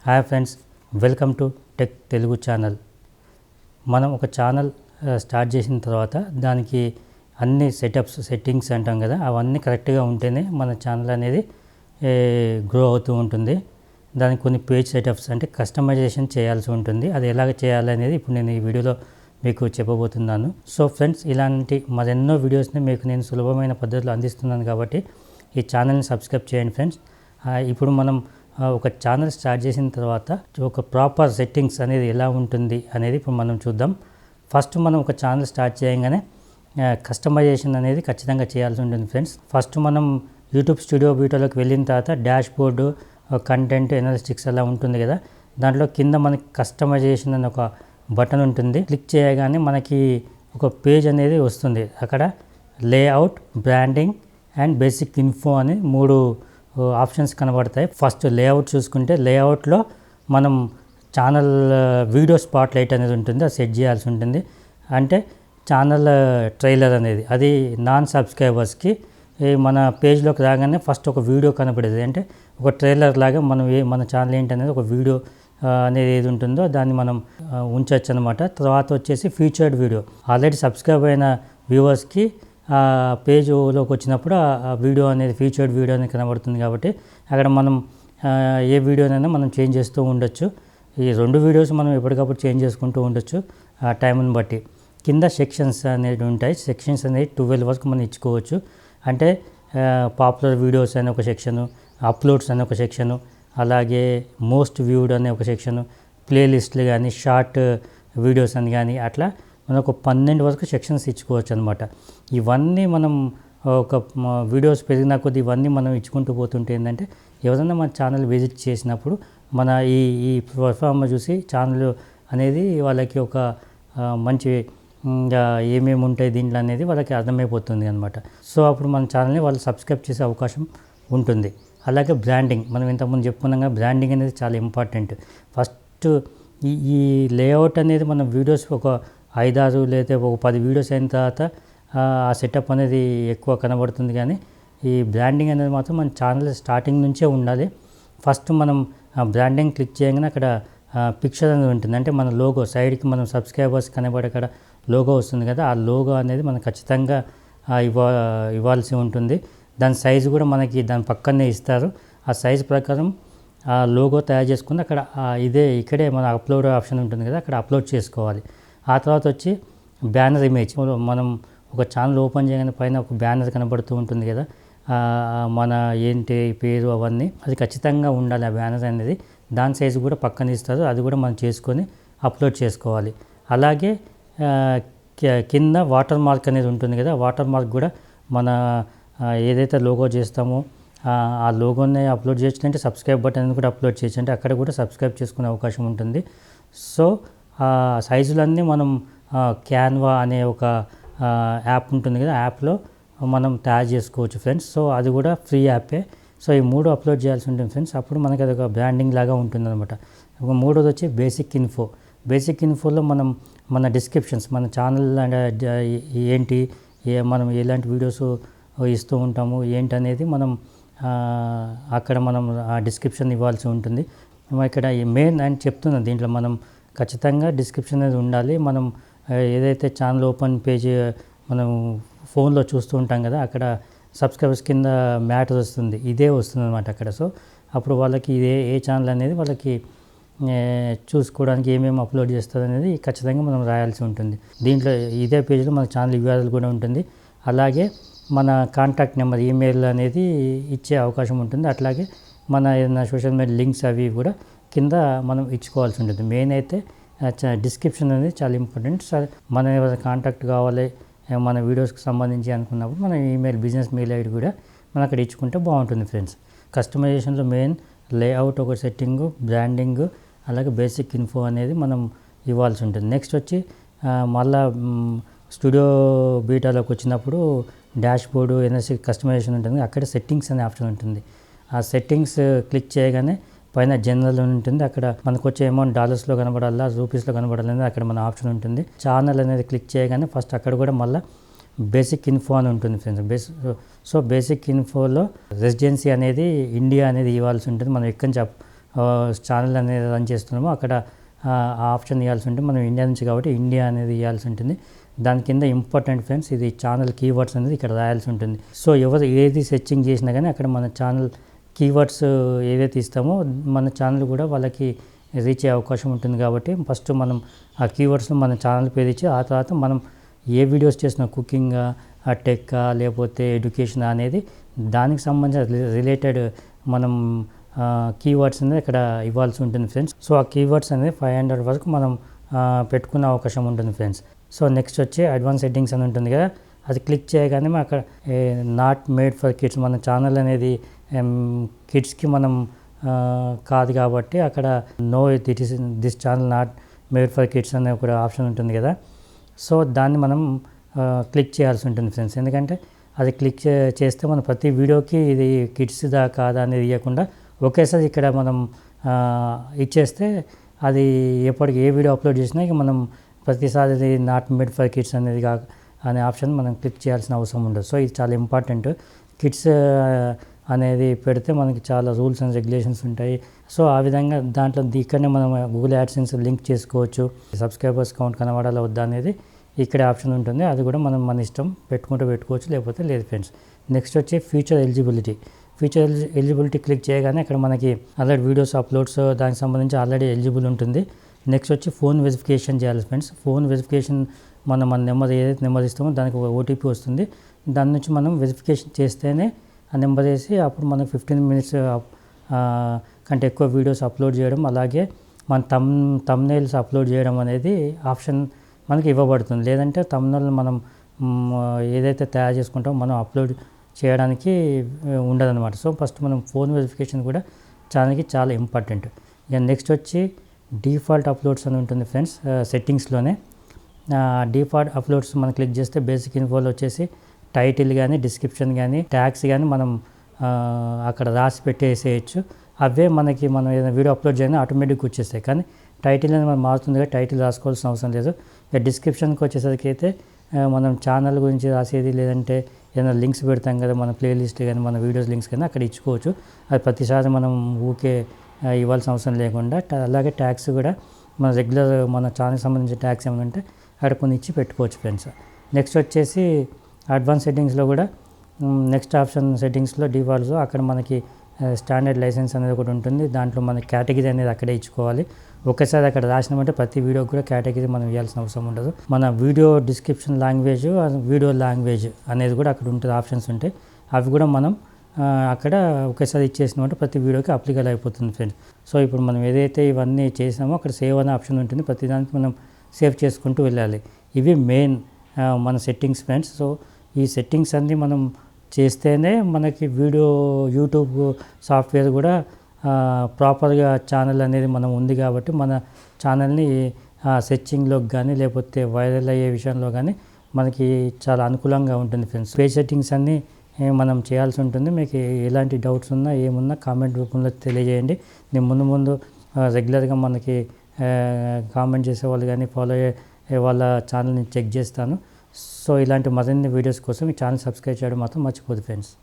Hi friends, welcome to tech Telugu channel. మనం ఒక channel start చేసిన తర్వాత దానికి అన్ని సెట్టింగ్స్ అంటాం కదా, అవన్నీ కరెక్ట్గా ఉంటేనే మన ఛానల్ అనేది గ్రో అవుతూ ఉంటుంది. దానికి కొన్ని పేజ్ సెటప్స్ అంటే కస్టమైజేషన్ చేయాల్సి ఉంటుంది. అది ఎలాగ చేయాలనేది ఇప్పుడు నేను ఈ వీడియోలో మీకు చెప్పబోతున్నాను. సో ఫ్రెండ్స్, ఇలాంటి మరెన్నో వీడియోస్ని మీకు నేను సులభమైన పద్ధతిలో అందిస్తున్నాను కాబట్టి ఈ ఛానల్ని సబ్స్క్రైబ్ చేయండి ఫ్రెండ్స్. ఇప్పుడు మనం ఒక ఛానల్ స్టార్ట్ చేసిన తర్వాత ఒక ప్రాపర్ సెట్టింగ్స్ అనేది ఎలా ఉంటుంది అనేది ఇప్పుడు మనం చూద్దాం. ఫస్ట్ మనం ఒక ఛానల్ స్టార్ట్ చేయగానే కస్టమైజేషన్ అనేది ఖచ్చితంగా చేయాల్సి ఉంటుంది ఫ్రెండ్స్. ఫస్ట్ మనం యూట్యూబ్ స్టూడియో బీటాలోకి వెళ్ళిన తర్వాత డాష్ బోర్డు, కంటెంట్ ఎనాలిటిక్స్ అలా ఉంటుంది కదా, దాంట్లో కింద మనకి కస్టమైజేషన్ అని ఒక బటన్ ఉంటుంది. క్లిక్ చేయగానే మనకి ఒక పేజ్ అనేది వస్తుంది. అక్కడ layout, branding and basic info అని 3 ఆప్షన్స్ కనబడతాయి. ఫస్ట్ లేఅవుట్ చూసుకుంటే లేఅవుట్లో మనం ఛానల్ వీడియో స్పాట్ లైట్ అనేది ఉంటుంది, అది సెట్ చేయాల్సి ఉంటుంది. అంటే ఛానల్ ట్రైలర్ అనేది అది నాన్ సబ్స్క్రైబర్స్కి మన పేజ్లోకి రాగానే ఫస్ట్ ఒక వీడియో కనపడేది, అంటే ఒక ట్రైలర్ లాగా మనం మన ఛానల్ ఏంటి అనేది ఒక వీడియో అనేది ఏది ఉంటుందో దాన్ని మనం ఉంచవచ్చు అనమాట. తర్వాత వచ్చేసి ఫీచర్డ్ వీడియో, ఆల్రెడీ సబ్స్క్రైబ్ అయిన వ్యూవర్స్కి పేజ్లోకి వచ్చినప్పుడు ఆ వీడియో అనేది ఫీచర్డ్ వీడియో అనేది కనబడుతుంది. కాబట్టి అక్కడ మనం ఏ వీడియోనైనా మనం చేంజ్ చేస్తూ ఉండొచ్చు. ఈ 2 వీడియోస్ మనం ఎప్పటికప్పుడు చేంజ్ చేసుకుంటూ ఉండొచ్చు ఆ టైంని బట్టి. కింద సెక్షన్స్ అనేవి ఉంటాయి. సెక్షన్స్ అనేది 12 వరకు మనం ఇచ్చుకోవచ్చు. అంటే పాపులర్ వీడియోస్ అనే ఒక సెక్షను, అప్లోడ్స్ అనే ఒక సెక్షను, అలాగే మోస్ట్ వ్యూడ్ అనే ఒక సెక్షను, ప్లేలిస్ట్లు కానీ షార్ట్ వీడియోస్ అని కానీ అట్లా మనం ఒక 12 వరకు సెక్షన్స్ ఇచ్చుకోవచ్చు అనమాట. ఇవన్నీ మనం ఒక వీడియోస్ పెరిగిన కొద్ది ఇవన్నీ మనం ఇచ్చుకుంటూ పోతుంటే ఏంటంటే ఎవరైనా మన ఛానల్ విజిట్ చేసినప్పుడు మన ఈ ప్లాట్ఫామ్ చూసి ఛానల్ అనేది వాళ్ళకి ఒక మంచి ఏమేమి ఉంటాయి దీంట్లో అనేది వాళ్ళకి అర్థమైపోతుంది అనమాట. సో అప్పుడు మన ఛానల్ని వాళ్ళు సబ్స్క్రైబ్ చేసే అవకాశం ఉంటుంది. అలాగే బ్రాండింగ్, మనం ఇంతకుముందు చెప్పుకున్నాగా బ్రాండింగ్ అనేది చాలా ఇంపార్టెంట్. ఫస్ట్ ఈ లేఅవుట్ అనేది మన వీడియోస్ ఒక 5-6 లేదా ఒక 10 వీడియోస్ అయిన తర్వాత ఆ సెటప్ అనేది ఎక్కువ కనబడుతుంది. కానీ ఈ బ్రాండింగ్ అనేది మాత్రం మన ఛానల్ స్టార్టింగ్ నుంచే ఉండాలి. ఫస్ట్ మనం బ్రాండింగ్ క్లిక్ చేయగానే అక్కడ పిక్చర్ అనేది ఉంటుంది, అంటే మన లోగో సైడ్కి మనం సబ్స్క్రైబర్స్ కనబడే అక్కడ లోగో వస్తుంది కదా, ఆ లోగో అనేది మనం ఖచ్చితంగా ఇవ్వాల్సి ఉంటుంది. దాని సైజు కూడా మనకి దాని పక్కనే ఇస్తారు. ఆ సైజు ప్రకారం ఆ లోగో తయారు చేసుకుని అక్కడ ఇక్కడే మన అప్లోడ్ ఆప్షన్ ఉంటుంది కదా, అక్కడ అప్లోడ్ చేసుకోవాలి. ఆ తర్వాత వచ్చి బ్యానర్ ఇమేజ్, మనం ఒక ఛానల్ ఓపెన్ చేయగానే పైన ఒక బ్యానర్ కనబడుతూ ఉంటుంది కదా, మన ఏంటి పేరు అవన్నీ అది ఖచ్చితంగా ఉండాలి. ఆ బ్యానర్ అనేది దాని సైజు కూడా పక్కన ఇస్తారు, అది కూడా మనం చేసుకొని అప్లోడ్ చేసుకోవాలి. అలాగే కింద వాటర్ మార్క్ అనేది ఉంటుంది కదా, వాటర్ మార్క్ కూడా మన ఏదైతే లోగో చేస్తామో ఆ లోగోని అప్లోడ్ చేయొచ్చు, అంటే సబ్స్క్రైబ్ బటన్ కూడా అప్లోడ్ చేయొచ్చు, అంటే అక్కడ కూడా సబ్స్క్రైబ్ చేసుకునే అవకాశం ఉంటుంది. సో ఆ సైజులన్నీ మనం క్యాన్వా అనే ఒక యాప్ ఉంటుంది కదా, యాప్లో మనం తయారు చేసుకోవచ్చు ఫ్రెండ్స్. సో అది కూడా ఫ్రీ యాపే. సో ఈ 3 అప్లోడ్ చేయాల్సి ఉంటుంది ఫ్రెండ్స్. అప్పుడు మనకి అది ఒక బ్రాండింగ్ లాగా ఉంటుంది అనమాట. మూడోది వచ్చి బేసిక్ ఇన్ఫో. బేసిక్ ఇన్ఫోలో మన డిస్క్రిప్షన్స్, మన ఛానల్ ఏంటి, మనం ఎలాంటి వీడియోస్ ఇస్తూ ఉంటాము ఏంటి అనేది మనం అక్కడ మనం ఆ డిస్క్రిప్షన్ ఇవ్వాల్సి ఉంటుంది. ఇక్కడ మెయిన్ అని చెప్తున్నాను, దీంట్లో మనం ఖచ్చితంగా డిస్క్రిప్షన్ అనేది ఉండాలి. మనం ఏదైతే ఛానల్ ఓపెన్ పేజ్ మనం ఫోన్లో చూస్తూ ఉంటాం కదా, అక్కడ సబ్స్క్రైబర్స్ కింద మ్యాటర్ వస్తుంది, ఇదే వస్తుంది అనమాట అక్కడ. సో అప్పుడు వాళ్ళకి ఏ ఛానల్ అనేది వాళ్ళకి చూసుకోవడానికి ఏమేమి అప్లోడ్ చేస్తుంది అనేది ఖచ్చితంగా మనం రాయాల్సి ఉంటుంది. దీంట్లో ఇదే పేజ్లో మన ఛానల్ URL కూడా ఉంటుంది. అలాగే మన కాంటాక్ట్ నెంబర్, ఈమెయిల్ అనేది ఇచ్చే అవకాశం ఉంటుంది. అట్లాగే మన ఏదైనా సోషల్ మీడియా లింక్స్ అవి కూడా కింద మనం ఇచ్చుకోవాల్సి ఉంటుంది. మెయిన్ అయితే డిస్క్రిప్షన్ అనేది చాలా ఇంపార్టెంట్. మన ఏమైనా కాంటాక్ట్ కావాలి మన వీడియోస్కి సంబంధించి అనుకున్నప్పుడు మన ఈమెయిల్, బిజినెస్ మెయిల్ ఐడి కూడా మనం అక్కడ ఇచ్చుకుంటే బాగుంటుంది ఫ్రెండ్స్. కస్టమైజేషన్లో మెయిన్ లేఅవుట్ ఒక సెట్టింగు, బ్రాండింగ్, అలాగే బేసిక్ ఇన్ఫో అనేది మనం ఇవ్వాల్సి ఉంటుంది. నెక్స్ట్ వచ్చి మళ్ళా స్టూడియో బీటాలోకి వచ్చినప్పుడు డాష్ బోర్డు ఎనర్జీ కస్టమైజేషన్ ఉంటుంది, అక్కడ సెట్టింగ్స్ అనే ఆప్షన్ ఉంటుంది. ఆ సెట్టింగ్స్ క్లిక్ చేయగానే పైన జనరల్ ఉంటుంది, అక్కడ మనకు వచ్చే అమౌంట్ డాలర్స్లో కనబడాలా, రూపీస్లో కనబడాలనేది అక్కడ మన ఆప్షన్ ఉంటుంది. ఛానల్ అనేది క్లిక్ చేయగానే ఫస్ట్ అక్కడ కూడా మళ్ళీ బేసిక్ ఇన్ఫో అని ఉంటుంది ఫ్రెండ్స్. సో బేసిక్ ఇన్ఫోలో రెసిడెన్సీ అనేది ఇండియా అనేది ఇవ్వాల్సి ఉంటుంది. మనం ఎక్కడి నుంచి ఛానల్ అనేది రన్ చేస్తున్నామో అక్కడ ఆ ఆప్షన్ ఇవ్వాల్సి ఉంటుంది. మనం ఇండియా నుంచి కాబట్టి ఇండియా అనేది ఇవ్వాల్సి ఉంటుంది. దాని కింద ఇంపార్టెంట్ ఫ్రెండ్స్ ఇది ఛానల్ కీవర్డ్స్ అనేది ఇక్కడ రాయాల్సి ఉంటుంది. సో ఎవరు ఏది సెర్చింగ్ చేసినా కానీ అక్కడ మన ఛానల్ కీవర్డ్స్ ఏదైతే ఇస్తామో మన ఛానల్ కూడా వాళ్ళకి రీచ్ అయ్యే అవకాశం ఉంటుంది. కాబట్టి ఫస్ట్ మనం ఆ కీవర్డ్స్లో మన ఛానల్ పేరు ఇచ్చి ఆ తర్వాత మనం ఏ వీడియోస్ చేసినా కుకింగ్, టెక్ లేకపోతే ఎడ్యుకేషన్ అనేది దానికి సంబంధించిన రిలేటెడ్ మనం కీవర్డ్స్ అనేది ఇక్కడ ఇవ్వాల్సి ఉంటుంది ఫ్రెండ్స్. సో ఆ కీవర్డ్స్ అనేది 500 వరకు మనం పెట్టుకునే అవకాశం ఉంటుంది ఫ్రెండ్స్. సో నెక్స్ట్ వచ్చి అడ్వాన్స్ సెట్టింగ్స్ అని ఉంటుంది కదా, అది క్లిక్ చేయగానే అక్కడ నాట్ మేడ్ ఫర్ కిడ్స్, మన ఛానల్ అనేది కిడ్స్కి మనం కాదు కాబట్టి అక్కడ no this channel not made for kids అనే ఒక ఆప్షన్ ఉంటుంది కదా. సో దాన్ని మనం క్లిక్ చేయాల్సి ఉంటుంది ఫ్రెండ్స్. ఎందుకంటే అది క్లిక్ చేస్తే మనం ప్రతి వీడియోకి ఇది కిడ్స్దా కాదా అనేది ఇవ్వకుండా ఒకేసారి ఇక్కడ మనం ఇచ్చేస్తే అది ఎప్పటికి ఏ వీడియో అప్లోడ్ చేసినా ఇక మనం ప్రతిసారి ఇది నాట్ మేడ్ ఫర్ కిడ్స్ అనేది అనే ఆప్షన్ మనం క్లిక్ చేయాల్సిన అవసరం ఉండదు. సో ఇది చాలా ఇంపార్టెంట్. కిడ్స్ అనేది పెడితే మనకి చాలా రూల్స్ అండ్ రెగ్యులేషన్స్ ఉంటాయి. సో ఆ విధంగా దాంట్లో ఇక్కడనే మనం గూగుల్ యాడ్సెన్స్ లింక్ చేసుకోవచ్చు. సబ్స్క్రైబర్స్ కౌంట్ కనబడాలా వద్దా అనేది ఇక్కడ ఆప్షన్ ఉంటుంది. అది కూడా మనం మన ఇష్టం పెట్టుకోవచ్చు, లేకపోతే లేదు ఫ్రెండ్స్. నెక్స్ట్ వచ్చి ఫ్యూచర్ ఎలిజిబిలిటీ క్లిక్ చేయగానే అక్కడ మనకి ఆల్రెడీ వీడియోస్ అప్లోడ్స్ దానికి సంబంధించి ఆల్రెడీ ఎలిజిబుల్ ఉంటుంది. నెక్స్ట్ వచ్చి ఫోన్ వెరిఫికేషన్ చేయాలి ఫ్రెండ్స్. ఫోన్ వెరిఫికేషన్ మన నెంబర్ ఏదైతే నెంబర్ ఇస్తామో దానికి ఒక ఓటీపీ వస్తుంది. దాని నుంచి మనం వెరిఫికేషన్ చేస్తేనే ఆ నెంబర్ వేసి అప్పుడు మనం 15 మినిట్స్ కంటే ఎక్కువ వీడియోస్ అప్లోడ్ చేయడం, అలాగే మన తమ్నెయిల్స్ అప్లోడ్ చేయడం అనేది ఆప్షన్ మనకి ఇవ్వబడుతుంది. లేదంటే తమ్నెయిల్ మనం ఏదైతే తయారు చేసుకుంటామో మనం అప్లోడ్ చేయడానికి ఉండదన్నమాట. సో ఫస్ట్ మనం ఫోన్ వెరిఫికేషన్ కూడా చాలా ఇంపార్టెంట్. ఇక నెక్స్ట్ వచ్చి డిఫాల్ట్ అప్లోడ్స్ అని ఉంటుంది ఫ్రెండ్స్. సెట్టింగ్స్లోనే డిఫాల్ట్ అప్లోడ్స్ మనం క్లిక్ చేస్తే బేసిక్ ఇన్ఫోలో వచ్చేసి టైటిల్ కానీ డిస్క్రిప్షన్ కానీ ట్యాగ్స్ కానీ మనం అక్కడ రాసి పెట్టేసేయచ్చు. అవే మనం ఏదైనా వీడియో అప్లోడ్ చేయగానే ఆటోమేటిక్గా వచ్చేస్తాయి. కానీ టైటిల్ అనేది మనం మారుతుంది కదా, టైటిల్ రాసుకోవాల్సిన అవసరం లేదు. ఇక డిస్క్రిప్షన్కి వచ్చేసరికి అయితే మనం ఛానల్ గురించి రాసేది, లేదంటే ఏదైనా లింక్స్ పెడతాం కదా మన ప్లేలిస్ట్ కానీ మన వీడియోస్ లింక్స్ కానీ అక్కడ ఇచ్చుకోవచ్చు. అది ప్రతిసారి మనం ఊకే ఇవ్వాల్సిన అవసరం లేకుండా. అలాగే ట్యాగ్స్ కూడా మన రెగ్యులర్ మన ఛానల్కి సంబంధించిన ట్యాగ్స్ ఏమైనా ఉంటే అక్కడ కొన్ని ఇచ్చి పెట్టుకోవచ్చు ఫ్రెండ్స్. నెక్స్ట్ వచ్చేసి అడ్వాన్స్ సెట్టింగ్స్లో కూడా నెక్స్ట్ ఆప్షన్ సెట్టింగ్స్లో డిఫాల్ట్స్లో అక్కడ మనకి స్టాండర్డ్ లైసెన్స్ అనేది ఒకటి ఉంటుంది. దాంట్లో మన కేటగిరీ అనేది అక్కడే ఇచ్చుకోవాలి. ఒకేసారి అక్కడ రాసినామంటే ప్రతి వీడియోకి కూడా కేటగిరీ మనం ఇవ్వాల్సిన అవసరం ఉండదు. మన video description language, video language అనేది కూడా అక్కడ ఉంటుంది, ఆప్షన్స్ ఉంటాయి. అవి కూడా మనం అక్కడ ఒకేసారి ఇచ్చేసినామంటే ప్రతి వీడియోకి అప్లికల్ అయిపోతుంది ఫ్రెండ్స్. సో ఇప్పుడు మనం ఏదైతే ఇవన్నీ చేసామో అక్కడ సేవ్ అనే ఆప్షన్ ఉంటుంది. ప్రతిదానికి మనం సేవ్ చేసుకుంటూ వెళ్ళాలి. ఇవి మెయిన్ మన సెట్టింగ్స్ ఫ్రెండ్స్. సో ఈ సెట్టింగ్స్ అన్నీ మనం చేస్తేనే మనకి యూట్యూబ్ సాఫ్ట్వేర్ కూడా ప్రాపర్గా ఛానల్ అనేది మనం ఉంది కాబట్టి మన ఛానల్ని సెర్చింగ్లోకి కానీ లేకపోతే వైరల్ అయ్యే విషయంలో కానీ మనకి చాలా అనుకూలంగా ఉంటుంది ఫ్రెండ్స్. పేజ్ సెట్టింగ్స్ అన్నీ మనం చేయాల్సి ఉంటుంది. మీకు ఎలాంటి డౌట్స్ ఉన్నా ఏమున్నా కామెంట్ రూపంలో తెలియజేయండి. నేను ముందు రెగ్యులర్గా మనకి కామెంట్ చేసే వాళ్ళు కానీ ఫాలో అయ్యే వాళ్ళ ఛానల్ని చెక్ చేస్తాను. సో ఇలాంటి మరిన్ని వీడియోస్ కోసం ఈ ఛానల్ సబ్స్క్రైబ్ చేయడం మాత్రం మర్చిపోదు ఫ్రెండ్స్.